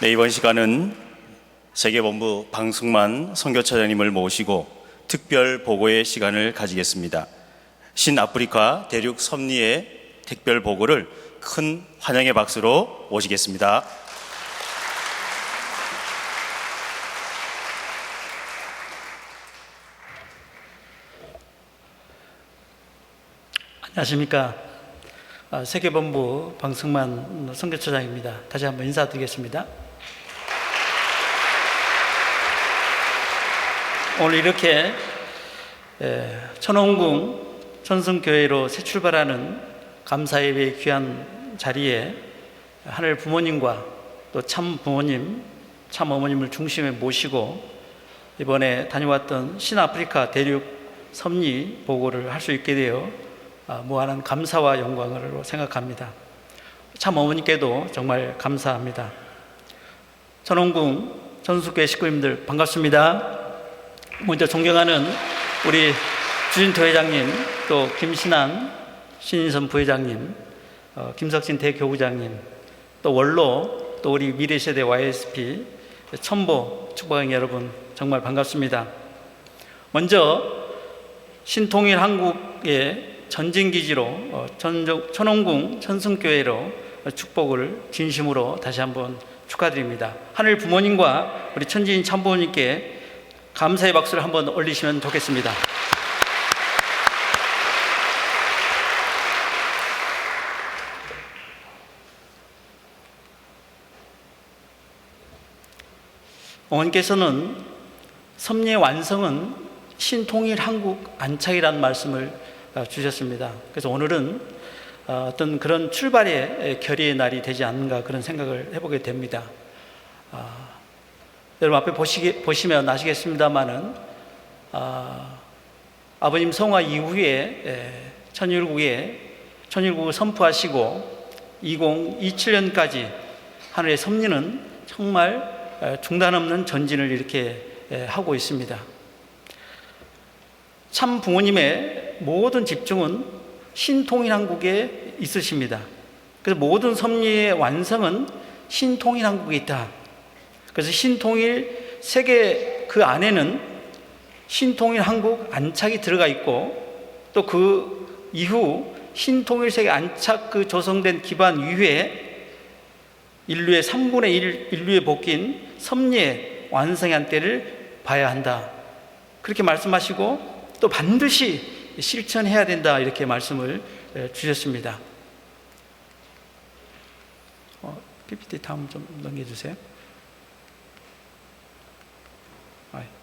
네, 이번 시간은 세계본부 방승만 선교차장님을 모시고 특별 보고의 시간을 가지겠습니다. 신아프리카 대륙 섭리의 특별 보고를 큰 환영의 박수로 모시겠습니다. 안녕하십니까. 세계본부 방승만 선교차장입니다. 다시 한번 인사드리겠습니다. 오늘 이렇게 천원궁 천승교회로 새 출발하는 감사예배의 귀한 자리에 하늘 부모님과 또 참 부모님, 참 어머님을 중심에 모시고 이번에 다녀왔던 신아프리카 대륙 섭리 보고를 할 수 있게 되어 무한한 감사와 영광으로 생각합니다. 참 어머니께도 정말 감사합니다. 천원궁 전수교회 식구님들 반갑습니다. 먼저 존경하는 우리 주진토 회장님, 또 김신한 신인선 부회장님, 김석진 대교구장님, 또 원로, 또 우리 미래세대 YSP 첨보 축복행 여러분 정말 반갑습니다. 먼저 신통일 한국의 전진기지로 천원궁 천승교회로 축복을 진심으로 다시 한번 축하드립니다. 하늘 부모님과 우리 천지인 참부모님께 감사의 박수를 한번 올리시면 좋겠습니다. 어머니께서는 섭리의 완성은 신통일 한국 안착이라는 말씀을 주셨습니다. 그래서 오늘은 어떤 그런 출발의 결의의 날이 되지 않는가 그런 생각을 해보게 됩니다. 여러분 앞에 보시면 아시겠습니다마는 아버님 성화 이후에 천일국을 선포하시고 2027년까지 하늘의 섭리는 정말 중단 없는 전진을 이렇게 하고 있습니다. 참 부모님의 모든 집중은 신통일 한국에 있으십니다. 그래서 모든 섭리의 완성은 신통일 한국에 있다. 그래서 신통일 세계 그 안에는 신통일 한국 안착이 들어가 있고 또 그 이후 신통일 세계 안착 그 조성된 기반 위에 인류의 3분의 1 인류의 복귀인 섭리의 완성의 한때를 봐야 한다. 그렇게 말씀하시고 또 반드시 실천해야 된다 이렇게 말씀을 주셨습니다. PPT 다음 좀 넘겨주세요.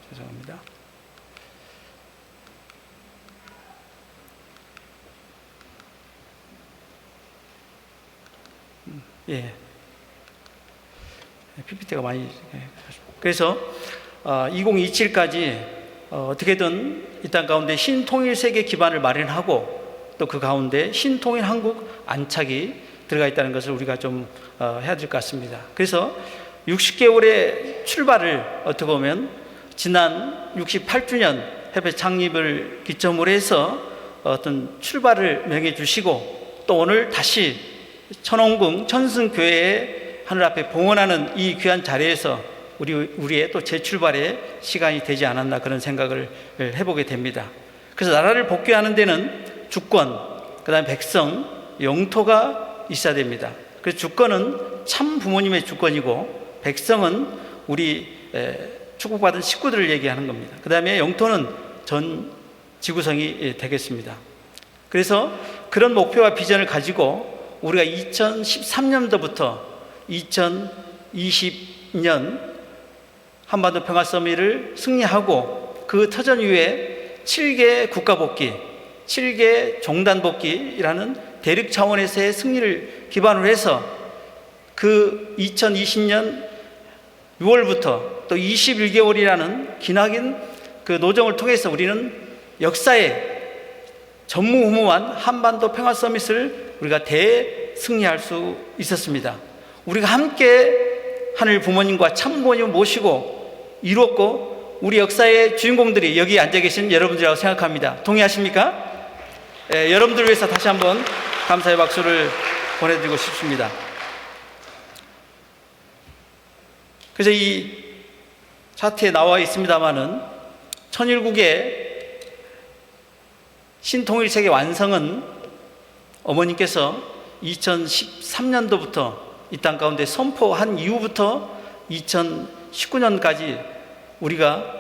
죄송합니다. 예, PPT가 많이 그래서 2027까지 어떻게든 이 땅 가운데 신통일 세계 기반을 마련하고 또 그 가운데 신통일 한국 안착이 들어가 있다는 것을 우리가 좀 해야 될 것 같습니다. 그래서 60개월의 출발을 어떻게 보면 지난 68주년 협회 창립을 기점으로 해서 어떤 출발을 명해 주시고 또 오늘 다시 천원궁 천승교회에 하늘 앞에 봉헌하는 이 귀한 자리에서 우리의 또 재출발의 시간이 되지 않았나 그런 생각을 해보게 됩니다. 그래서 나라를 복귀하는 데는 주권, 그 다음에 백성, 영토가 있어야 됩니다. 그래서 주권은 참 부모님의 주권이고 백성은 우리 축복받은 식구들을 얘기하는 겁니다. 그 다음에 영토는 전 지구성이 되겠습니다. 그래서 그런 목표와 비전을 가지고 우리가 2013년도부터 2020년 한반도 평화서밋을 승리하고 그 터전 이후에 7개 국가복귀, 7개 종단복귀라는 대륙 차원에서의 승리를 기반으로 해서 그 2020년 6월부터 또 21개월이라는 기나긴 그 노정을 통해서 우리는 역사의 전무후무한 한반도 평화서밋을 우리가 대승리할 수 있었습니다. 우리가 함께 하늘 부모님과 참부모님을 모시고 이루었고 우리 역사의 주인공들이 여기 앉아 계신 여러분들이라고 생각합니다. 동의하십니까? 여러분들을 위해서 다시 한번 감사의 박수를 보내드리고 싶습니다. 그래서 이 차트에 나와 있습니다마는 천일국의 신통일 세계 완성은 어머님께서 2013년도부터 이 땅 가운데 선포한 이후부터 2019년까지 우리가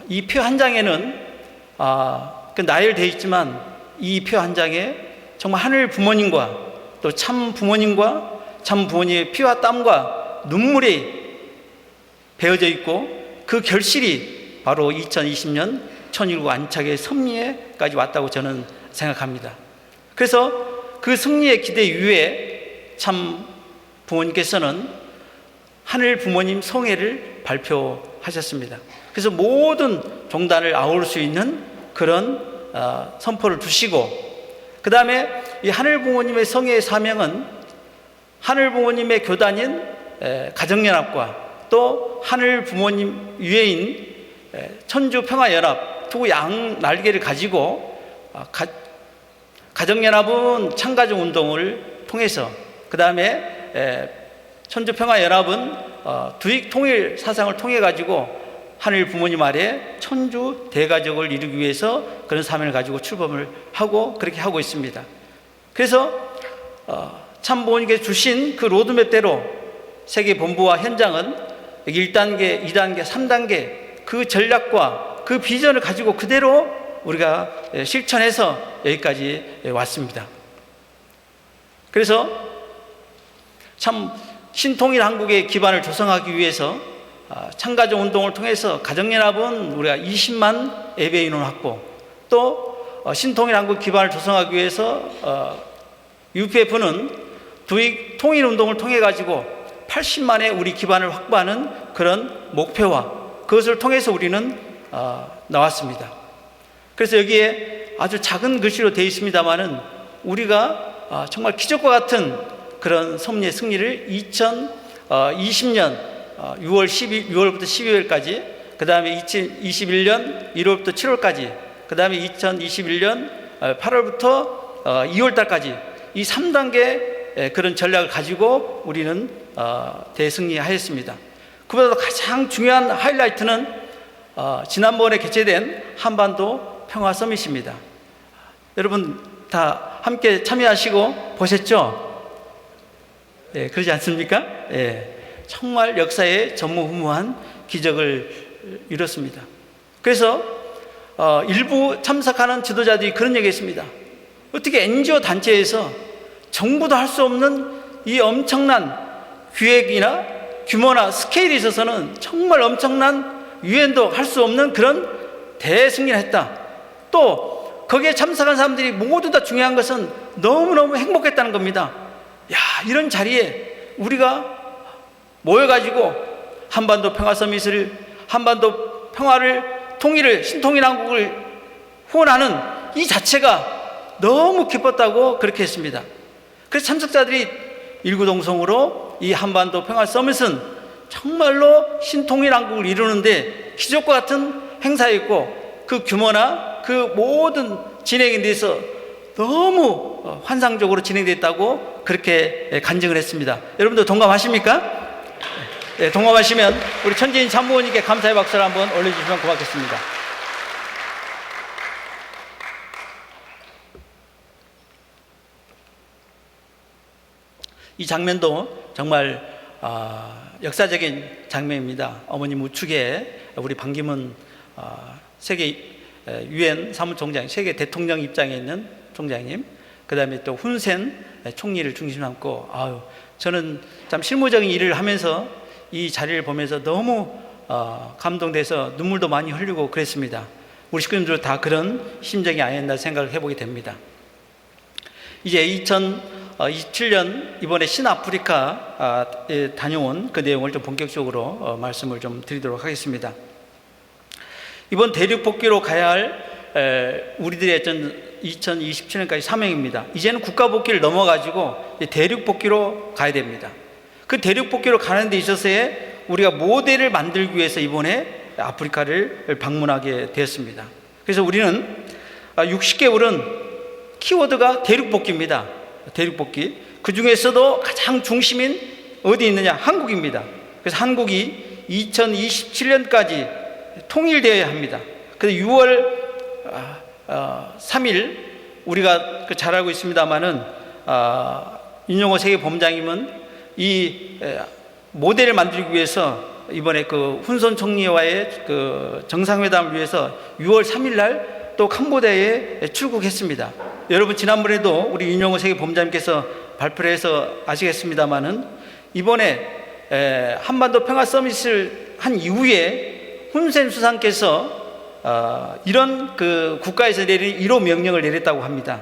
이 표 한 장에는 나열되어 있지만 이 표 한 장에 정말 하늘 부모님과 또 참 부모님과 참 부모님의 피와 땀과 눈물이 배어져 있고 그 결실이 바로 2020년 천일국 안착의 섭리에까지 왔다고 저는 생각합니다. 그래서 그 승리의 기대 이후에 참 부모님께서는 하늘 부모님 성회를 발표하셨습니다. 그래서 모든 종단을 아울 수 있는 그런 선포를 두시고, 그 다음에 이 하늘 부모님의 성회의 사명은 하늘 부모님의 교단인 가정연합과 또 하늘 부모님 유해인 천주평화연합 두 양 날개를 가지고 가정연합은 참가적 운동을 통해서, 그 다음에 천주평화연합은 두익 통일 사상을 통해 가지고 하늘 부모님 아래 천주 대가족을 이루기 위해서 그런 사명을 가지고 출범을 하고 그렇게 하고 있습니다. 그래서 참 부모님께서 주신 그 로드맵대로 세계 본부와 현장은 1단계, 2단계, 3단계 그 전략과 그 비전을 가지고 그대로 우리가 실천해서 여기까지 왔습니다. 그래서 참 신통일 한국의 기반을 조성하기 위해서 참가적 운동을 통해서 가정연합은 우리가 20만 예배 인원 확보, 또 신통일 한국 기반을 조성하기 위해서 UPF는 두익 통일 운동을 통해 가지고 80만의 우리 기반을 확보하는 그런 목표와 그것을 통해서 우리는 나왔습니다. 그래서 여기에 아주 작은 글씨로 되어 있습니다만은 우리가 정말 기적과 같은 그런 섭리의 승리를 2020년 6월부터 12월까지, 그 다음에 2021년 1월부터 7월까지, 그 다음에 2021년 8월부터 2월달까지 이 3단계 그런 전략을 가지고 우리는 대승리하였습니다. 그보다 가장 중요한 하이라이트는 지난번에 개최된 한반도 평화 서밋입니다. 여러분 다 함께 참여하시고 보셨죠? 예, 그러지 않습니까? 예, 정말 역사에 전무후무한 기적을 이뤘습니다. 그래서 일부 참석하는 지도자들이 그런 얘기했습니다. 어떻게 NGO 단체에서 정부도 할 수 없는 이 엄청난 기획이나 규모나 스케일에 있어서는 정말 엄청난 유엔도 할 수 없는 그런 대승리를 했다. 또 거기에 참석한 사람들이 모두 다 중요한 것은 너무너무 행복했다는 겁니다. 야, 이런 자리에 우리가 모여가지고 한반도 평화 서밋을, 한반도 평화를, 통일을, 신통일 한국을 후원하는 이 자체가 너무 기뻤다고 그렇게 했습니다. 그래서 참석자들이 일구동성으로 이 한반도 평화 서밋은 정말로 신통일 한국을 이루는데 기적과 같은 행사였고, 그 규모나 그 모든 진행에 대해서 너무 환상적으로 진행됐다고 그렇게 간증을 했습니다. 여러분들 동감하십니까? 네, 동감하시면 우리 천재인 참모님께 감사의 박수를 한번 올려주시면 고맙겠습니다. 이 장면도 정말 역사적인 장면입니다. 어머님 우측에 우리 반기문 세계 유엔 사무총장, 세계 대통령 입장에 있는 총장님, 그 다음에 또 훈센 총리를 중심 삼고, 저는 참 실무적인 일을 하면서 이 자리를 보면서 너무 감동돼서 눈물도 많이 흘리고 그랬습니다. 우리 식구님들 다 그런 심정이 아니었나 생각을 해보게 됩니다. 이제 2027년 이번에 신아프리카에 다녀온 그 내용을 좀 본격적으로 말씀을 좀 드리도록 하겠습니다. 이번 대륙 복귀로 가야 할 우리들의 2027년까지 사명입니다. 이제는 국가 복귀를 넘어가지고 대륙 복귀로 가야 됩니다. 그 대륙 복귀로 가는 데 있어서의 우리가 모델을 만들기 위해서 이번에 아프리카를 방문하게 되었습니다. 그래서 우리는 60개월은 키워드가 대륙 복귀입니다. 대륙 복귀. 그 중에서도 가장 중심인 어디 있느냐? 한국입니다. 그래서 한국이 2027년까지 통일되어야 합니다. 그래서 6월 3일 우리가 잘 알고 있습니다마는 윤영호 세계본부장님은 이 모델을 만들기 위해서 이번에 그 훈선 총리와의 그 정상회담을 위해서 6월 3일 날 또 캄보디아에 출국했습니다. 여러분 지난번에도 우리 윤영호 세계본부장님께서 발표를 해서 아시겠습니다마는 이번에 한반도 평화 서밋을 한 이후에 훈센 수상께서 이런 그 국가에서 내린 1호 명령을 내렸다고 합니다.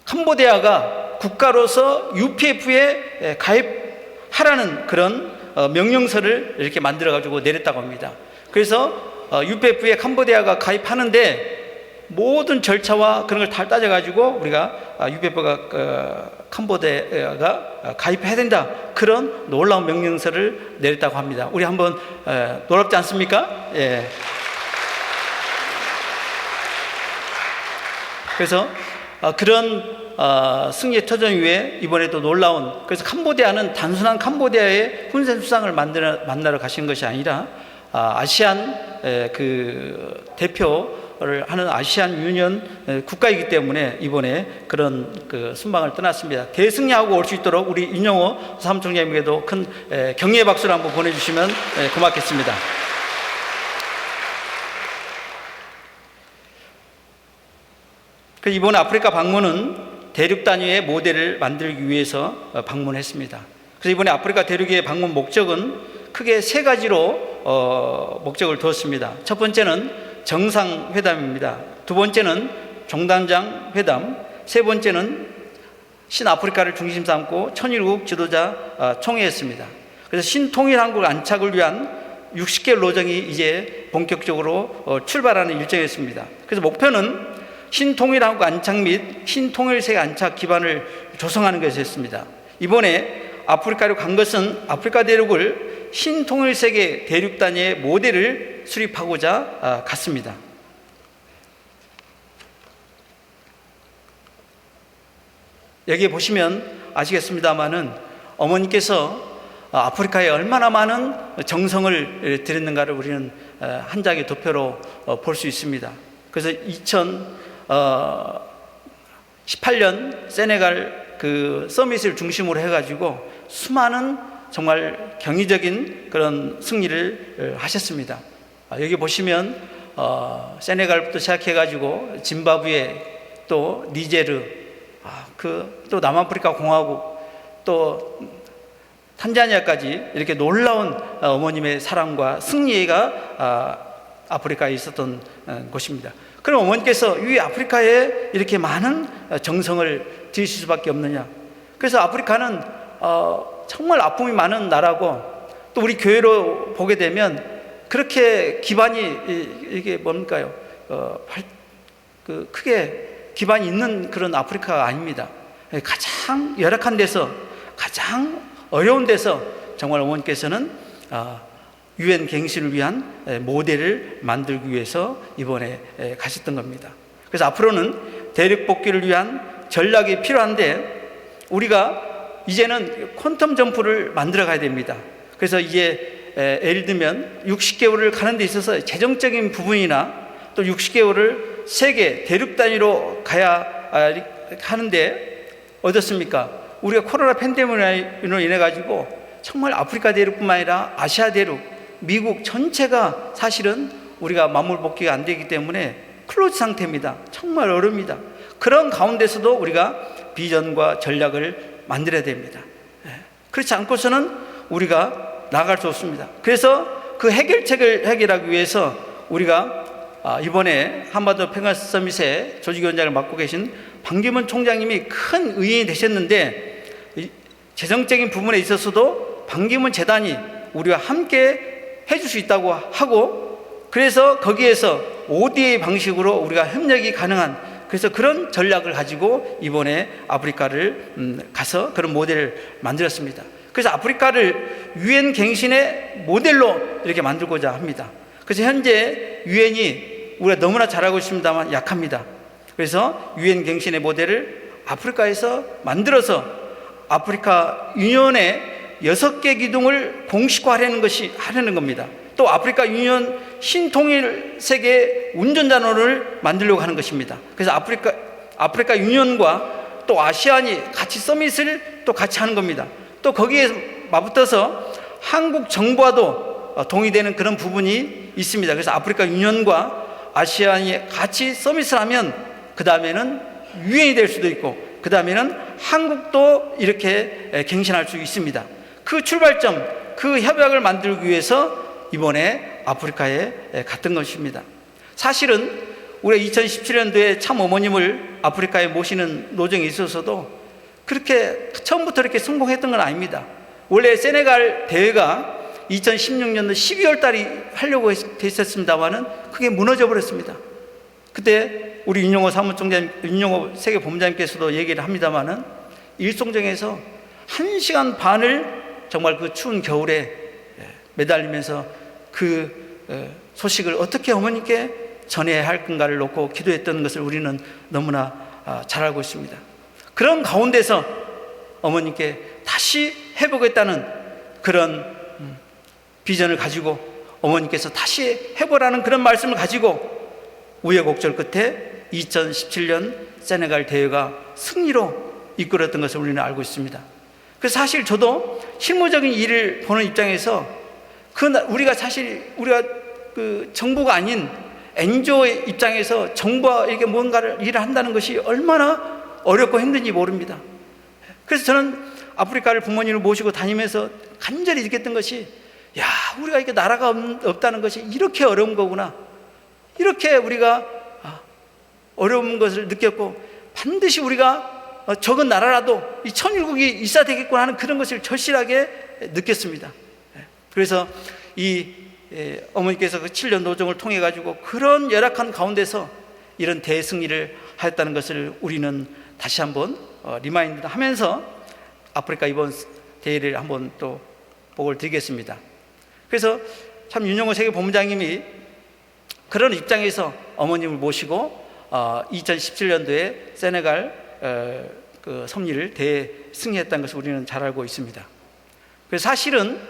캄보디아가 국가로서 UPF에 가입하라는 그런 명령서를 이렇게 만들어 가지고 내렸다고 합니다. 그래서 UPF에 캄보디아가 가입하는데 모든 절차와 그런 걸 다 따져 가지고 우리가 UPF가 캄보디아가 가입해야 된다, 그런 놀라운 명령서를 내렸다고 합니다. 우리 한번 놀랍지 않습니까? 예. 그래서 그런 승리의 터전 위에 이번에도 놀라운, 그래서 캄보디아는 단순한 캄보디아의 훈센 수상을 만나러 가신 것이 아니라 아시안 그 대표를 하는 아시안 유니언 국가이기 때문에 이번에 그런 그 순방을 떠났습니다. 대승리하고 올 수 있도록 우리 윤영호 사무총장님에게도 큰 격려의 박수를 한번 보내주시면 고맙겠습니다. 이번 아프리카 방문은 대륙 단위의 모델을 만들기 위해서 방문했습니다. 그래서 이번에 아프리카 대륙의 방문 목적은 크게 세 가지로 목적을 두었습니다. 첫 번째는 정상회담입니다. 두 번째는 종단장 회담, 세 번째는 신아프리카를 중심 삼고 천일국 지도자 총회였습니다. 그래서 신통일한국 안착을 위한 60개월 로정이 이제 본격적으로 출발하는 일정이었습니다. 그래서 목표는 신통일한국 안착 및 신통일세계 안착 기반을 조성하는 것이었습니다. 이번에 아프리카로 간 것은 아프리카 대륙을 신통일세계 대륙 단위의 모델을 수립하고자 갔습니다. 여기에 보시면 아시겠습니다마는 어머니께서 아프리카에 얼마나 많은 정성을 들였는가를 우리는 한 장의 도표로 볼 수 있습니다. 그래서 2018년 세네갈 그 서밋을 중심으로 해가지고 수많은 정말 경이적인 그런 승리를 하셨습니다. 여기 보시면 세네갈부터 시작해가지고 짐바브웨, 또 니제르, 또 남아프리카 공화국, 또 탄자니아까지 이렇게 놀라운 어머님의 사랑과 승리가 아프리카에 있었던 곳입니다. 그럼 어머니께서 이 아프리카에 이렇게 많은 정성을 들이실 수밖에 없느냐? 그래서 아프리카는 정말 아픔이 많은 나라고, 또 우리 교회로 보게 되면 그렇게 기반이 이게 뭡니까요? 크게 기반이 있는 그런 아프리카가 아닙니다. 가장 열악한 데서, 가장 어려운 데서 정말 어머니께서는 유엔 갱신을 위한 모델을 만들기 위해서 이번에 가셨던 겁니다. 그래서 앞으로는 대륙 복귀를 위한 전략이 필요한데, 우리가 이제는 퀀텀 점프를 만들어 가야 됩니다. 그래서 이제 예를 들면 60개월을 가는 데 있어서 재정적인 부분이나 또 60개월을 세계 대륙 단위로 가야 하는데 어떻습니까? 우리가 코로나 팬데믹으로 인해 가지고 정말 아프리카 대륙뿐만 아니라 아시아 대륙, 미국 전체가 사실은 우리가 만물 복귀가 안 되기 때문에 클로즈 상태입니다. 정말 어렵습니다. 그런 가운데서도 우리가 비전과 전략을 만들어야 됩니다. 그렇지 않고서는 우리가 나갈 수 없습니다. 그래서 그 해결책을 해결하기 위해서 우리가 이번에 한반도 평화 서밋의 조직위원장을 맡고 계신 반기문 총장님이 큰 의인이 되셨는데, 재정적인 부분에 있어서도 반기문 재단이 우리와 함께 해줄 수 있다고 하고, 그래서 거기에서 ODA 방식으로 우리가 협력이 가능한, 그래서 그런 전략을 가지고 이번에 아프리카를 가서 그런 모델을 만들었습니다. 그래서 아프리카를 유엔 갱신의 모델로 이렇게 만들고자 합니다. 그래서 현재 유엔이 우리가 너무나 잘하고 있습니다만 약합니다. 그래서 유엔 갱신의 모델을 아프리카에서 만들어서 아프리카 유니언의 6개 기둥을 공식화하려는 겁니다. 또 아프리카 유니언 신통일 세계 운전단원을 만들려고 하는 것입니다. 그래서 아프리카 유니언과 또 아시안이 같이 서밋을 또 같이 하는 겁니다. 또 거기에 맞붙어서 한국 정부와도 동의되는 그런 부분이 있습니다. 그래서 아프리카 유니언과 아시안이 같이 서밋을 하면 그 다음에는 유엔이 될 수도 있고 그 다음에는 한국도 이렇게 갱신할 수 있습니다. 그 출발점, 그 협약을 만들기 위해서 이번에 아프리카에 갔던 것입니다. 사실은 우리가 2017년도에 참 어머님을 아프리카에 모시는 노정이 있어서도 그렇게 처음부터 이렇게 성공했던 건 아닙니다. 원래 세네갈 대회가 2016년도 12월 달에 하려고 됐었습니다만은 그게 무너져 버렸습니다. 그때 우리 윤영호 사무총장, 윤영호 세계본부장님께서도 얘기를 합니다만은 일송정에서 1시간 반을 정말 그 추운 겨울에 매달리면서 그 소식을 어떻게 어머니께 전해야 할 건가를 놓고 기도했던 것을 우리는 너무나 잘 알고 있습니다. 그런 가운데서 어머니께 다시 해보겠다는 그런 비전을 가지고 어머니께서 다시 해보라는 그런 말씀을 가지고 우여곡절 끝에 2017년 세네갈 대회가 승리로 이끌었던 것을 우리는 알고 있습니다. 그래서 사실 저도 실무적인 일을 보는 입장에서 우리가 그 정부가 아닌 NGO의 입장에서 정부와 이렇게 뭔가를 일을 한다는 것이 얼마나 어렵고 힘든지 모릅니다. 그래서 저는 아프리카를 부모님을 모시고 다니면서 간절히 느꼈던 것이 야, 우리가 이렇게 나라가 없다는 것이 이렇게 어려운 거구나. 이렇게 우리가 어려운 것을 느꼈고 반드시 우리가 적은 나라라도 이 천일국이 있어야 되겠구나 하는 그런 것을 절실하게 느꼈습니다. 그래서 어머니께서 그 7년 노정을 통해 가지고 그런 열악한 가운데서 이런 대승리를 하였다는 것을 우리는 다시 한번 리마인드 하면서 아프리카 이번 대회를 한번 또 보고를 드리겠습니다. 그래서 참 윤영호 세계본부장님이 그런 입장에서 어머님을 모시고 2017년도에 세네갈 그 섭리를 대승리했다는 것을 우리는 잘 알고 있습니다. 그래서 사실은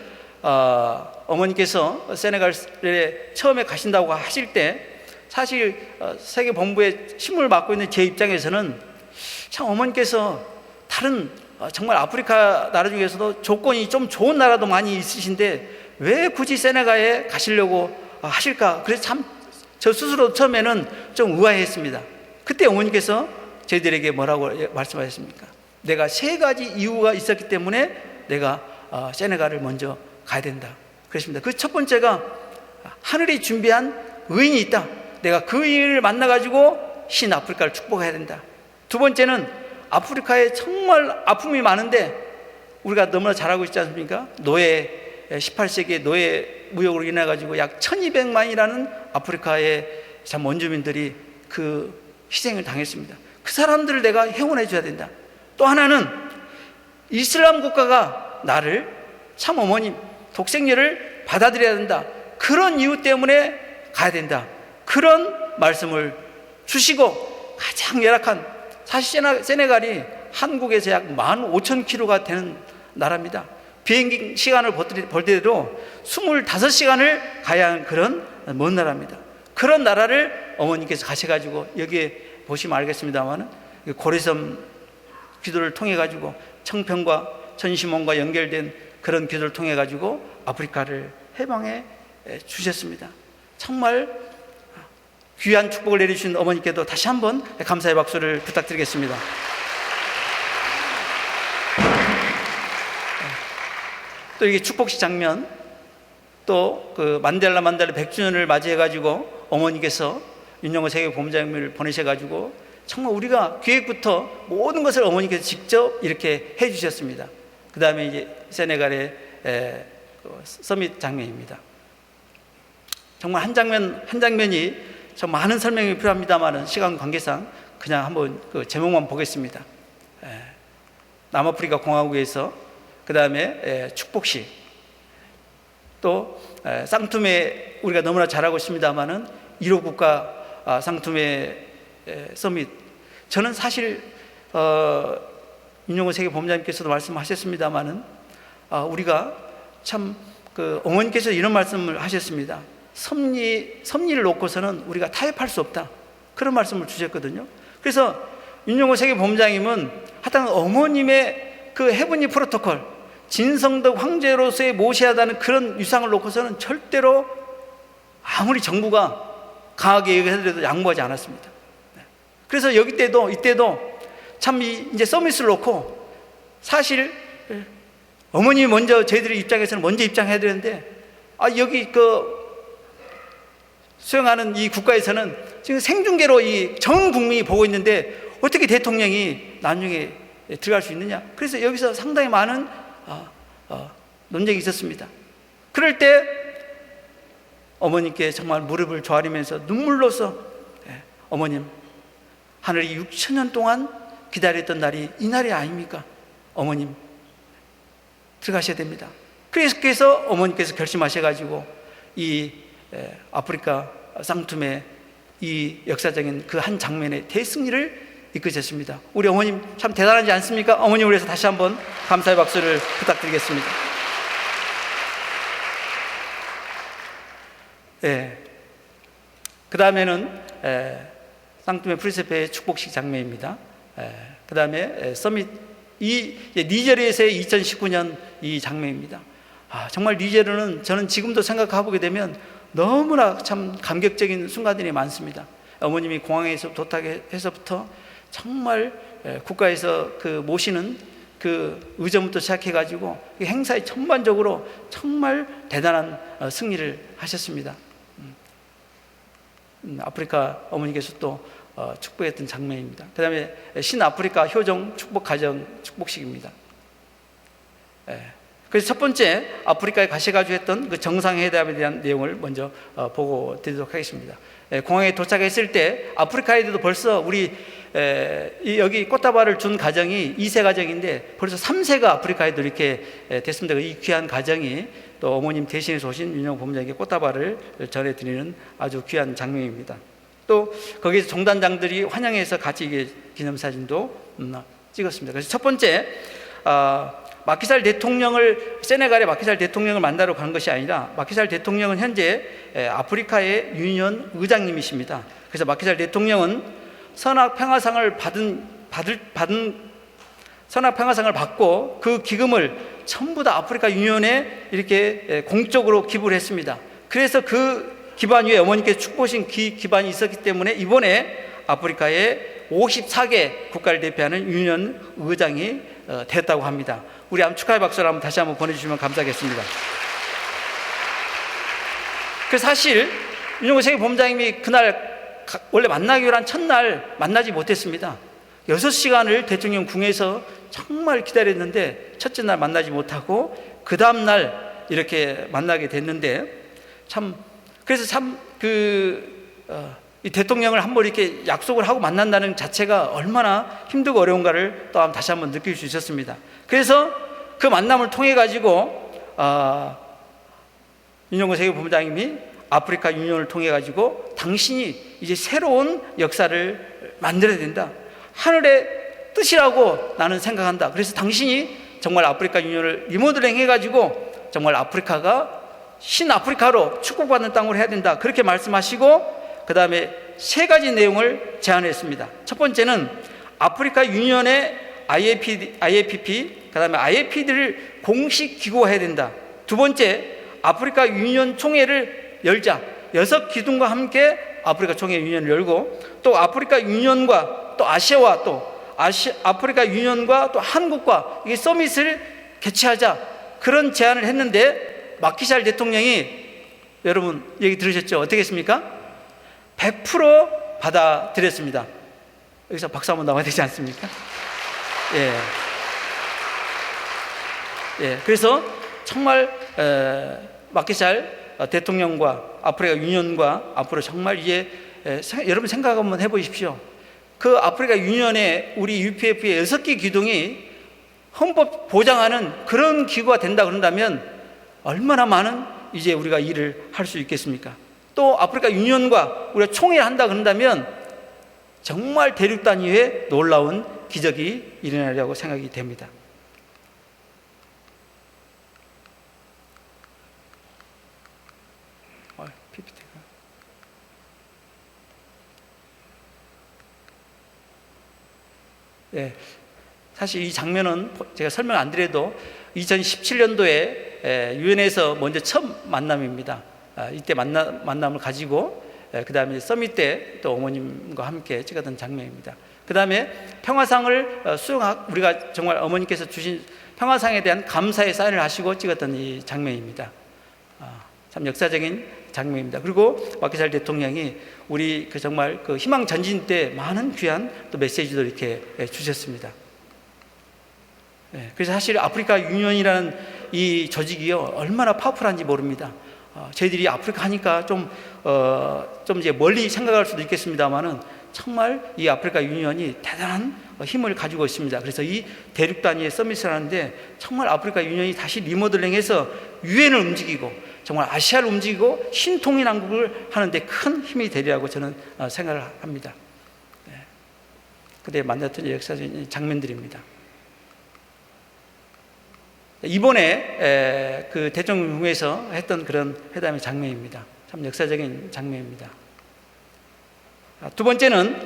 어머니께서 세네갈에 처음에 가신다고 하실 때 사실 세계본부의 신문을 맡고 있는 제 입장에서는 참 어머니께서 다른 정말 아프리카 나라 중에서도 조건이 좀 좋은 나라도 많이 있으신데 왜 굳이 세네갈에 가시려고 하실까? 그래서 참 저 스스로 처음에는 좀 의아했습니다. 그때 어머니께서 저희들에게 뭐라고 말씀하셨습니까? 내가 3가지 이유가 있었기 때문에 내가 세네갈을 먼저 가야 된다. 그랬습니다. 그 첫 번째가 하늘이 준비한 의인이 있다. 내가 그 의인을 만나가지고 신아프리카를 축복해야 된다. 두 번째는 아프리카에 정말 아픔이 많은데 우리가 너무나 잘 알고 있지 않습니까? 18세기의 노예 무역으로 인해 가지고 약 1200만이라는 아프리카의 참 원주민들이 그 희생을 당했습니다. 그 사람들을 내가 회원해 줘야 된다. 또 하나는 이슬람 국가가 나를 참 어머님 독생녀를 받아들여야 된다. 그런 이유 때문에 가야 된다. 그런 말씀을 주시고 가장 열악한 사실 세네갈이 한국에서 약 15,000km가 되는 나라입니다. 비행기 시간을 볼 때도 25시간을 가야 하는 그런 먼 나라입니다. 그런 나라를 어머니께서 가셔가지고 여기에 보시면 알겠습니다만 고래섬 기도를 통해 가지고 청평과 전시몬과 연결된 그런 기도를 통해 가지고 아프리카를 해방해 주셨습니다. 정말 귀한 축복을 내려주신 어머니께도 다시 한번 감사의 박수를 부탁드리겠습니다. 또 이게 축복식 장면, 또 그 만델라 100주년을 맞이해가지고 어머니께서 윤영호 세계본부장님을 보내셔가지고 정말 우리가 기획부터 모든 것을 어머니께서 직접 이렇게 해주셨습니다. 그 다음에 이제 세네갈의 서밋 장면입니다. 정말 한 장면이 좀 많은 설명이 필요합니다만 시간 관계상 그냥 한번 그 제목만 보겠습니다. 남아프리카 공화국에서 그 다음에 축복식, 또 쌍투메 우리가 너무나 잘 알고 있습니다만은 1호 국가 쌍투메 서밋. 저는 사실 윤영호 세계본부장님께서도 말씀하셨습니다만은 우리가 참 어머니께서 이런 말씀을 하셨습니다. 섭리를 놓고서는 우리가 타협할 수 없다, 그런 말씀을 주셨거든요. 그래서 윤영호 세계본부장님은 하여튼 어머님의 그 헤븐리 프로토콜, 진성덕 황제로서의 모셔야 하는 그런 유상을 놓고서는 절대로 아무리 정부가 강하게 얘기하더라도 양보하지 않았습니다. 그래서 이때도 참 이제 서밋을 놓고, 사실 어머님이 먼저 저희들의 입장에서는 먼저 입장해야 되는데, 여기 수행하는 이 국가에서는 지금 생중계로 전 국민이 보고 있는데 어떻게 대통령이 나중에 들어갈 수 있느냐. 그래서 여기서 상당히 많은 논쟁이 있었습니다. 그럴 때 어머님께 정말 무릎을 조아리면서 눈물로써, 어머님, 하늘이 6,000년 동안 기다렸던 날이 이 날이 아닙니까? 어머님, 들어가셔야 됩니다. 그래서 어머니께서 결심하셔가지고 이 아프리카 쌍툼의 이 역사적인 그 한 장면의 대승리를 이끄셨습니다. 우리 어머님 참 대단하지 않습니까? 어머님을 위해서 다시 한번 감사의 박수를 부탁드리겠습니다. 그 다음에는 쌍툼의 프린세페의 축복식 장면입니다. 그 다음에 서밋, 니제르에서의 2019년 이 장면입니다. 정말 니제르는 저는 지금도 생각해보게 되면 너무나 참 감격적인 순간들이 많습니다. 어머님이 공항에서 도착해서부터 정말 국가에서 모시는 그 의전부터 시작해가지고 행사에 전반적으로 정말 대단한 승리를 하셨습니다. 아프리카 어머니께서 또 축복했던 장면입니다. 그 다음에 신아프리카 효정 축복 가정 축복식입니다. 그래서 첫 번째 아프리카에 가셔가지고 했던 그 정상회담에 대한 내용을 먼저 보고 드리도록 하겠습니다. 공항에 도착했을 때 아프리카에도 벌써 우리 여기 꽃다발을 준 가정이 2세 가정인데 벌써 3세가 아프리카에도 이렇게 됐습니다. 이 귀한 가정이 또 어머님 대신해서 오신 윤영호 본부장에게 꽃다발을 전해드리는 아주 귀한 장면입니다. 또 거기서 종단장들이 환영해서 같이 이게 기념사진도 찍었습니다. 그래서 첫 번째 마키살 대통령을, 세네갈의 마키살 대통령을 만나러 간 것이 아니라, 마키살 대통령은 현재 아프리카의 유니언 의장님이십니다. 그래서 마키살 대통령은 선악평화상을 선악평화상을 받고 그 기금을 전부 다 아프리카 유니언에 이렇게 공적으로 기부를 했습니다. 그래서 그 기반 위에 어머니께서 축복하신 기반이 있었기 때문에 이번에 아프리카의 54개 국가를 대표하는 유니언 의장이 됐다고 합니다. 우리 한번 축하의 박수를 한번 다시 한번 보내주시면 감사하겠습니다. 그래서 사실 윤영호 세계본부장님이 그날 원래 만나기로 한 첫날 만나지 못했습니다. 6시간을 대통령 궁에서 정말 기다렸는데 첫째 날 만나지 못하고 그 다음 날 이렇게 만나게 됐는데, 그래서 이 대통령을 한번 이렇게 약속을 하고 만난다는 자체가 얼마나 힘들고 어려운가를 또 다시 한번 느낄 수 있었습니다. 그래서 그 만남을 통해 가지고 윤영호 세계본부장님이 아프리카 유니언을 통해 가지고 당신이 이제 새로운 역사를 만들어야 된다, 하늘의 뜻이라고 나는 생각한다. 그래서 당신이 정말 아프리카 유니언을 리모델링 해가지고 정말 아프리카가 신아프리카로 축복받는 땅으로 해야 된다, 그렇게 말씀하시고 그 다음에 3가지 내용을 제안했습니다. 첫 번째는 아프리카 유니언의 IAPP, 그 다음에 IAP들을 공식 기구화해야 된다. 두 번째, 아프리카 유니언 총회를 열자. 6기둥과 함께 아프리카 총회 유니언을 열고, 또 아프리카 유니언과 또 아시아와 아프리카 유니언과 또 한국과 이 서밋을 개최하자, 그런 제안을 했는데 마키샬 대통령이, 여러분 얘기 들으셨죠? 어떻게 했습니까? 100% 받아들였습니다. 여기서 박수 한번 나와야 되지 않습니까? 그래서 정말 마키샬 대통령과 아프리카 유니언과 앞으로 정말 이제 여러분 생각 한번 해보십시오. 그 아프리카 유니언에 우리 UPF의 6개 기둥이 헌법 보장하는 그런 기구가 된다 그런다면 얼마나 많은 이제 우리가 일을 할 수 있겠습니까? 또 아프리카 유니언과 우리가 총회를 한다 그런다면 정말 대륙 단위의 놀라운 기적이 일어나리라고 생각이 됩니다. PPT가. 네, 사실 이 장면은 제가 설명 안 드려도 2017년도에 유엔에서 먼저 처음 만남입니다. 이때 만남을 가지고 그 다음에 서밋 때 또 어머님과 함께 찍었던 장면입니다. 그 다음에 평화상을 우리가 정말 어머니께서 주신 평화상에 대한 감사의 사인을 하시고 찍었던 이 장면입니다. 참 역사적인 장면입니다. 그리고 마키살 대통령이 우리 정말 희망 전진 때 많은 귀한 또 메시지도 이렇게 주셨습니다. 그래서 사실 아프리카 유니언이라는 이 조직이요 얼마나 파워풀한지 모릅니다. 저희들이 아프리카 하니까 좀 이제 멀리 생각할 수도 있겠습니다만은 정말 이 아프리카 유니언이 대단한 힘을 가지고 있습니다. 그래서 이 대륙 단위의 서밋을 하는데 정말 아프리카 유니언이 다시 리모델링해서 유엔을 움직이고 정말 아시아를 움직이고 신통일한국을 하는데 큰 힘이 되리라고 저는 생각을 합니다. 그때 만났던 역사적인 장면들입니다. 이번에 그 대통령궁에서 했던 그런 회담의 장면입니다. 참 역사적인 장면입니다. 두 번째는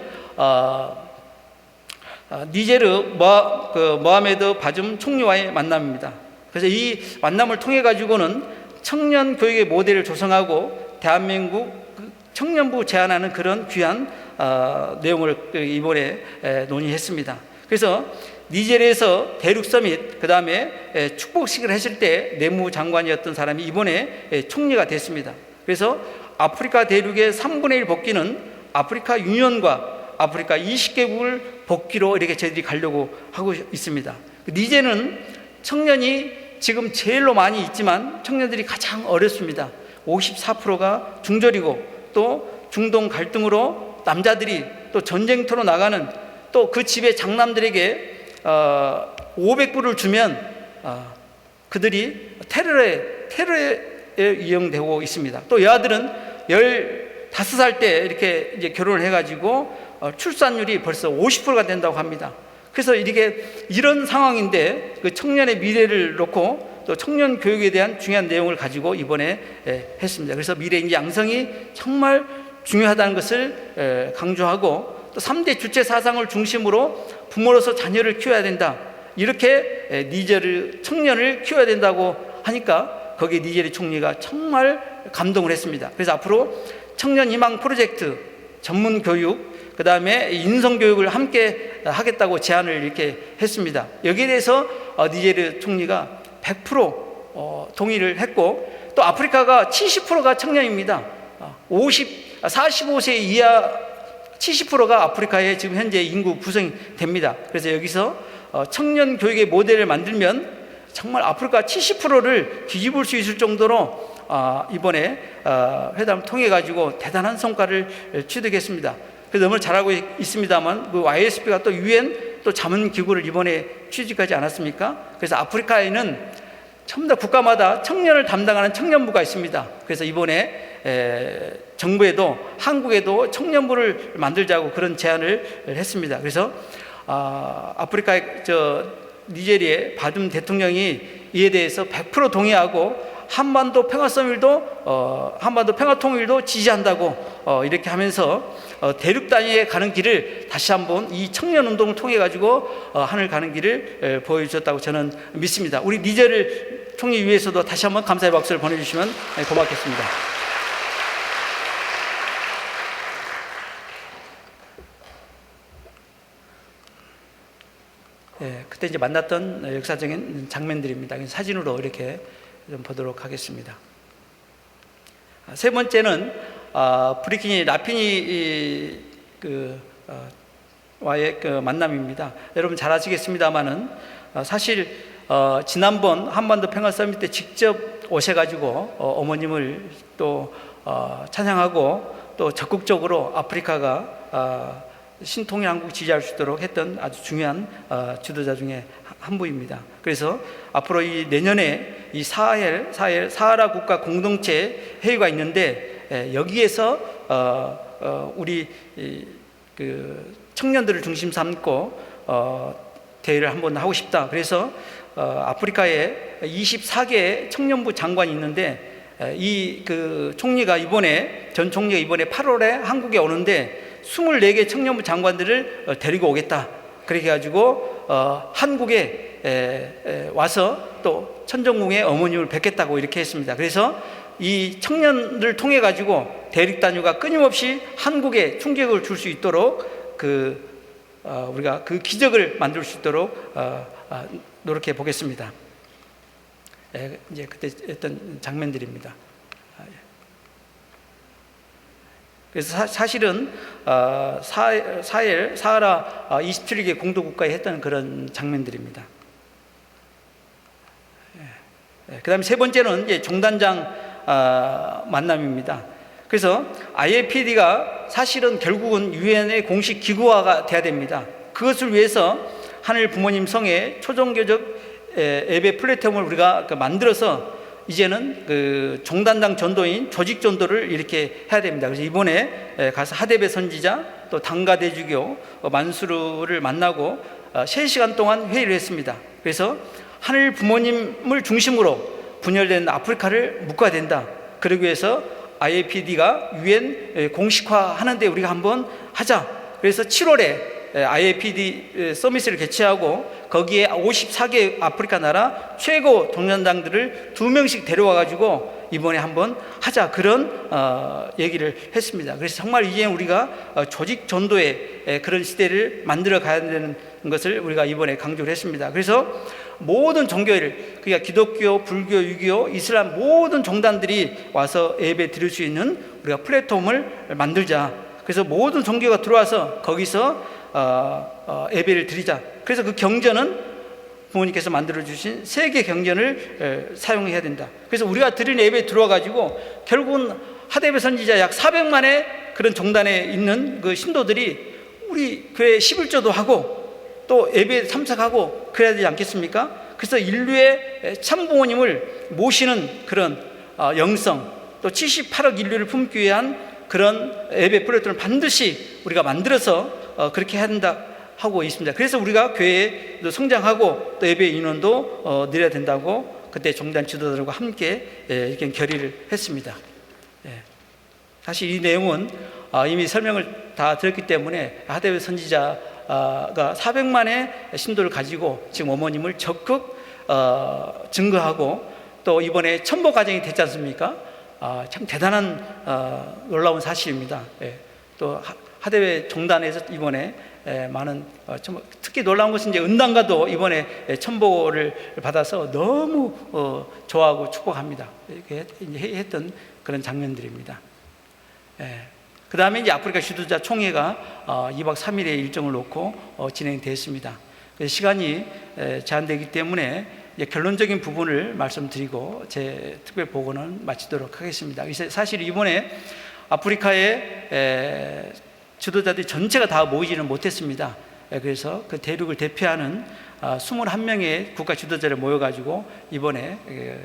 니제르 모하메드 바줌 총리와의 만남입니다. 그래서 이 만남을 통해 가지고는 청년 교육의 모델을 조성하고 대한민국 청년부 제안하는 그런 귀한 내용을 이번에 논의했습니다. 그래서 니제르에서 대륙 서밋, 그 다음에 축복식을 했을 때 내무장관이었던 사람이 이번에 총리가 됐습니다. 그래서 아프리카 대륙의 3분의 1 복귀는 아프리카 유니언과 아프리카 20개국을 복귀로 이렇게 저희들이 가려고 하고 있습니다. 니제는 청년이 지금 제일로 많이 있지만 청년들이 가장 어렵습니다. 54%가 중졸이고 또 중동 갈등으로 남자들이 또 전쟁터로 나가는 또 그 집의 장남들에게 500불을 주면 그들이 테러에 이용되고 있습니다. 또 여아들은 15살 때 이렇게 이제 결혼을 해가지고 출산율이 벌써 50%가 된다고 합니다. 그래서 이런 상황인데 그 청년의 미래를 놓고 또 청년 교육에 대한 중요한 내용을 가지고 이번에 했습니다. 그래서 미래 양성이 정말 중요하다는 것을 강조하고 또 3대 주체 사상을 중심으로 부모로서 자녀를 키워야 된다. 이렇게 니제르 청년을 키워야 된다고 하니까 거기에 니제르 총리가 정말 감동을 했습니다. 그래서 앞으로 청년 희망 프로젝트, 전문 교육, 그 다음에 인성 교육을 함께 하겠다고 제안을 이렇게 했습니다. 여기에 대해서 니제르 총리가 100% 동의를 했고 또 아프리카가 70%가 청년입니다. 45세 이하 70%가 아프리카의 지금 현재 인구 구성이 됩니다. 그래서 여기서 청년 교육의 모델을 만들면 정말 아프리카 70%를 뒤집을 수 있을 정도로 이번에 회담을 통해 가지고 대단한 성과를 취득했습니다. 그래서 너무 잘하고 있습니다만 그 YSP가 또 UN 또 자문기구를 이번에 취직하지 않았습니까? 그래서 아프리카에는 전부 다 국가마다 청년을 담당하는 청년부가 있습니다. 그래서 이번에 정부에도 한국에도 청년부를 만들자고 그런 제안을 했습니다. 그래서 아프리카의 니제리의 바둠 대통령이 이에 대해서 100% 동의하고 한반도 평화통일도 지지한다고 이렇게 하면서 대륙 단위에 가는 길을 다시 한번 이 청년운동을 통해 가지고 하늘 가는 길을 보여주셨다고 저는 믿습니다. 우리 니제르 총리 위해서도 다시 한번 감사의 박수를 보내주시면 고맙겠습니다. 그때 이제 만났던 역사적인 장면들입니다. 사진으로 이렇게 좀 보도록 하겠습니다. 세 번째는 브리키니 라피니 와의 만남입니다. 여러분 잘 아시겠습니다만은 사실 지난번 한반도 평화 서밋 때 직접 오셔가지고 어머님을 또 찬양하고 또 적극적으로 아프리카가 신통일 한국 지지할 수 있도록 했던 아주 중요한 지도자 중에 한 분입니다. 그래서 앞으로 이 내년에 이 사하라 국가 공동체 회의가 있는데 여기에서 우리 그 청년들을 중심 삼고 대회를 한번 하고 싶다. 그래서 아프리카에 24개의 청년부 장관이 있는데 이 그 총리가 이번에 전 총리가 이번에 8월에 한국에 오는데 24개 청년부 장관들을 데리고 오겠다. 그렇게 해가지고 한국에 와서 또 천정궁의 어머님을 뵙겠다고 이렇게 했습니다. 그래서 이 청년들을 통해 가지고 대륙 단위가 끊임없이 한국에 충격을 줄 수 있도록 우리가 그 기적을 만들 수 있도록 노력해 보겠습니다. 이제 그때 했던 장면들입니다. 그래서 사실은 사하라 27개 공도국가에 했던 그런 장면들입니다. 그 다음에 세 번째는 이제 종단장 만남입니다. 그래서 IAPD가 사실은 결국은 유엔의 공식 기구화가 돼야 됩니다. 그것을 위해서 하늘 부모님 성의 초종교적 예배 플랫폼을 우리가 만들어서 이제는 그 종단장 전도인 조직 전도를 이렇게 해야 됩니다. 그래서 이번에 가서 하데베 선지자 또 당가 대주교 만수르를 만나고 3시간 동안 회의를 했습니다. 그래서 하늘 부모님을 중심으로 분열된 아프리카를 묶어야 된다. 그러기 위해서 IAPD가 UN 공식화하는데 우리가 한번 하자. 그래서 7월에 IAPD 서밋을 개최하고 거기에 54개 아프리카 나라 최고 종단장들을 2명씩 데려와 가지고 이번에 한번 하자, 그런 얘기를 했습니다. 그래서 정말 이제 우리가 조직 전도의 그런 시대를 만들어 가야 되는 것을 우리가 이번에 강조를 했습니다. 그래서 모든 종교를, 그러니까 기독교, 불교, 유교, 이슬람 모든 종단들이 와서 예배 드릴 수 있는 우리가 플랫폼을 만들자. 그래서 모든 종교가 들어와서 거기서 예배를 드리자. 그래서 그 경전은 부모님께서 만들어주신 세계 경전을 사용해야 된다. 그래서 우리가 드린 예배에 들어와가지고 결국은 하데베 선지자 약 400만의 그런 종단에 있는 그 신도들이 우리 교회 11조도 하고 또 예배에 참석하고 그래야 되지 않겠습니까? 그래서 인류의 참부모님을 모시는 그런 영성, 또 78억 인류를 품기 위한 그런 예배 플랫폼을 반드시 우리가 만들어서 그렇게 해야 한다 하고 있습니다. 그래서 우리가 교회도 성장하고 또 예배 인원도 늘려야 된다고 그때 종단 지도자들과 함께 이렇게 결의를 했습니다. 사실 이 내용은 이미 설명을 다 드렸기 때문에 하데베 선지자가 400만의 신도를 가지고 지금 어머님을 적극 증거하고 또 이번에 첨보 과정이 됐지 않습니까? 참 대단한 놀라운 사실입니다. 또 하데베 종단에서 이번에 많은 특히 놀라운 것은 이제 은당가도 이번에 첨보를 받아서 너무 좋아하고 축복합니다. 이렇게 했던 그런 장면들입니다. 그 다음에 이제 아프리카 지도자 총회가 2박 3일의 일정을 놓고 진행됐습니다. 시간이 제한되기 때문에 이제 결론적인 부분을 말씀드리고 제 특별 보고는 마치도록 하겠습니다. 사실 이번에 아프리카의 지도자들이 전체가 다 모이지는 못했습니다. 그래서 그 대륙을 대표하는 21명의 국가 지도자를 모여가지고 이번에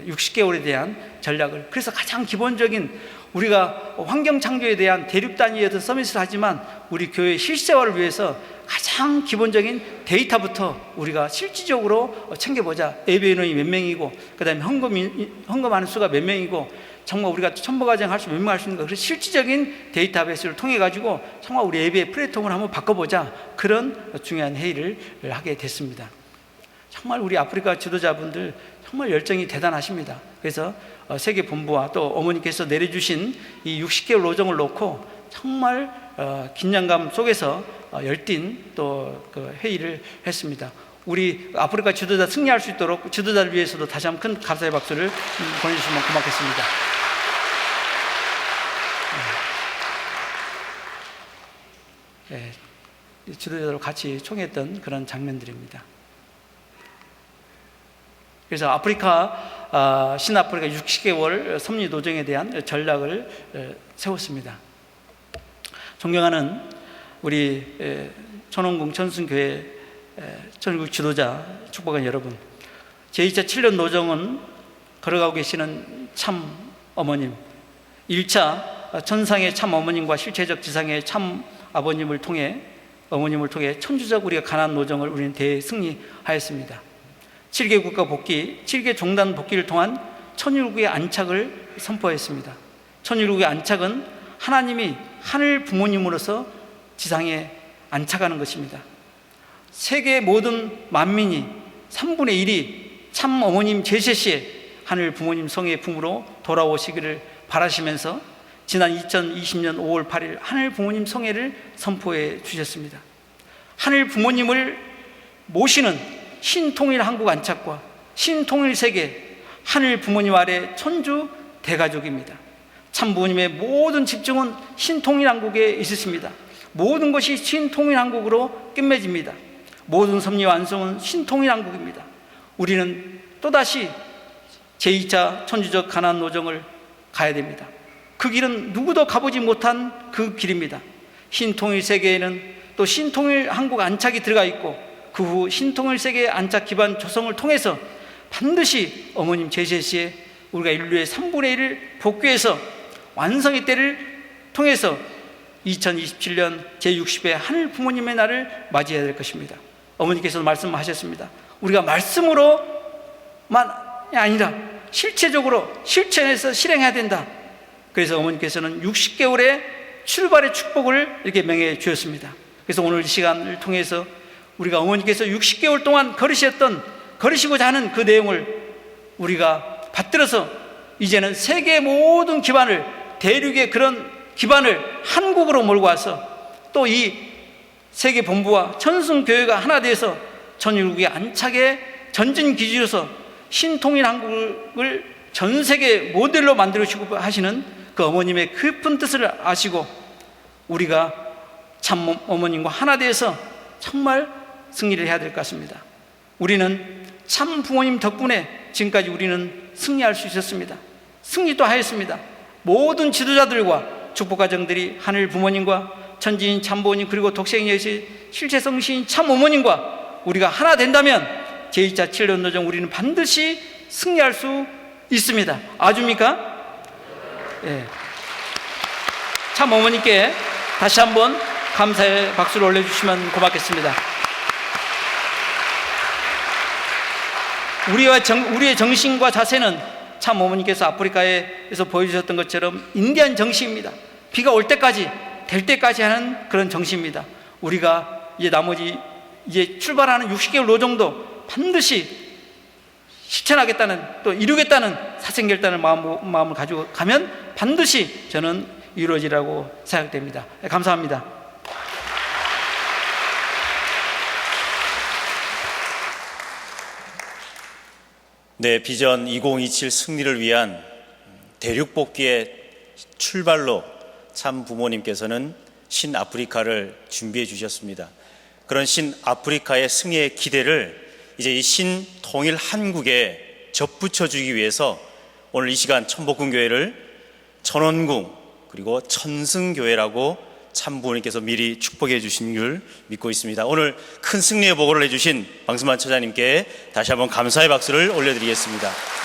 60개월에 대한 전략을, 그래서 가장 기본적인 우리가 환경 창조에 대한 대륙 단위의 어떤 서밋을 하지만 우리 교회 실생활을 위해서 가장 기본적인 데이터부터 우리가 실질적으로 챙겨보자. 예배 인원이 몇 명이고 그 다음에 헌금하는 수가 몇 명이고 정말 우리가 첨보과정 할 수 몇 명 할 수 있는 거, 그래서 실질적인 데이터베이스를 통해 가지고 정말 우리 예배 플랫폼을 한번 바꿔보자, 그런 중요한 회의를 하게 됐습니다. 정말 우리 아프리카 지도자분들 정말 열정이 대단하십니다. 그래서 세계 본부와 또 어머니께서 내려주신 이 60개월 로정을 놓고 정말 긴장감 속에서 열띤 또 그 회의를 했습니다. 우리 아프리카 지도자 승리할 수 있도록 지도자를 위해서도 다시 한번 큰 감사의 박수를 보내주시면 고맙겠습니다. 지도자들과 같이 총회했던 그런 장면들입니다. 그래서 아프리카 신아프리카 60개월 섭리 노정에 대한 전략을 세웠습니다. 존경하는 우리 천원궁 천순교회 전국 지도자 축복한 여러분, 제2차 7년 노정은 걸어가고 계시는 참 어머님, 1차 천상의 참 어머님과 실체적 지상의 참 아버님을 통해, 어머님을 통해 천주적 우리가 가난 노정을 우리는 대승리하였습니다. 7개 국가 복귀, 7개 종단 복귀를 통한 천일국의 안착을 선포했습니다. 천일국의 안착은 하나님이 하늘 부모님으로서 지상에 안착하는 것입니다. 세계 모든 만민이 3분의 1이 참 어머님 제세시에 하늘 부모님 성의 품으로 돌아오시기를 바라시면서 지난 2020년 5월 8일 하늘 부모님 성회를 선포해 주셨습니다. 하늘 부모님을 모시는 신통일 한국 안착과 신통일 세계 하늘 부모님 아래 천주 대가족입니다. 참 부모님의 모든 집중은 신통일 한국에 있으십니다. 모든 것이 신통일 한국으로 끝맺습니다. 모든 섭리 완성은 신통일 한국입니다. 우리는 또다시 제2차 천주적 가나안 노정을 가야 됩니다. 그 길은 누구도 가보지 못한 그 길입니다. 신통일 세계에는 또 신통일 한국 안착이 들어가 있고 그 후 신통일 세계 안착 기반 조성을 통해서 반드시 어머님 제세시에 우리가 인류의 3분의 1을 복귀해서 완성의 때를 통해서 2027년 제60회 하늘 부모님의 날을 맞이해야 될 것입니다. 어머니께서도 말씀하셨습니다. 우리가 말씀으로만 아니라 실체적으로 실천해서 실행해야 된다. 그래서 어머니께서는 60개월의 출발의 축복을 이렇게 명해 주셨습니다. 그래서 오늘 이 시간을 통해서 우리가 어머니께서 60개월 동안 걸으시고자 하는 그 내용을 우리가 받들어서 이제는 세계의 모든 기반을, 대륙의 그런 기반을 한국으로 몰고 와서 또 이 세계 본부와 천승교회가 하나 되어서 천일국의 안착의 전진 기지로서 신통일 한국을 전 세계 모델로 만들어주고 하시는 그 어머님의 깊은 뜻을 아시고 우리가 참 어머님과 하나 되어서 정말 승리를 해야 될 것 같습니다. 우리는 참 부모님 덕분에 지금까지 우리는 승리할 수 있었습니다. 승리도 하였습니다. 모든 지도자들과 축복가정들이 하늘 부모님과 천지인 참부모님 그리고 독생여시 실체성신 참 어머님과 우리가 하나 된다면 제2차 7년 노정 우리는 반드시 승리할 수 있습니다. 아십니까? 예. 참 어머니께 다시 한번 감사의 박수를 올려주시면 고맙겠습니다. 우리의 정신과 자세는 참 어머니께서 아프리카에서 보여주셨던 것처럼 인디안 정신입니다. 비가 올 때까지 될 때까지 하는 그런 정신입니다. 우리가 이제 나머지 이제 출발하는 60개월 노정도 반드시 실천하겠다는 또 이루겠다는 사생결단을 마음을 가지고 가면 반드시 저는 이루어지라고 생각됩니다. 감사합니다. 네, 비전 2027 승리를 위한 대륙복귀의 출발로 참 부모님께서는 신아프리카를 준비해 주셨습니다. 그런 신아프리카의 승리의 기대를 이제 이 신통일 한국에 접붙여 주기 위해서 오늘 이 시간 천복궁교회를 천원궁 그리고 천승교회라고 참 부모님께서 미리 축복해 주신 줄 믿고 있습니다. 오늘 큰 승리의 보고를 해주신 방승만 처자님께 다시 한번 감사의 박수를 올려드리겠습니다.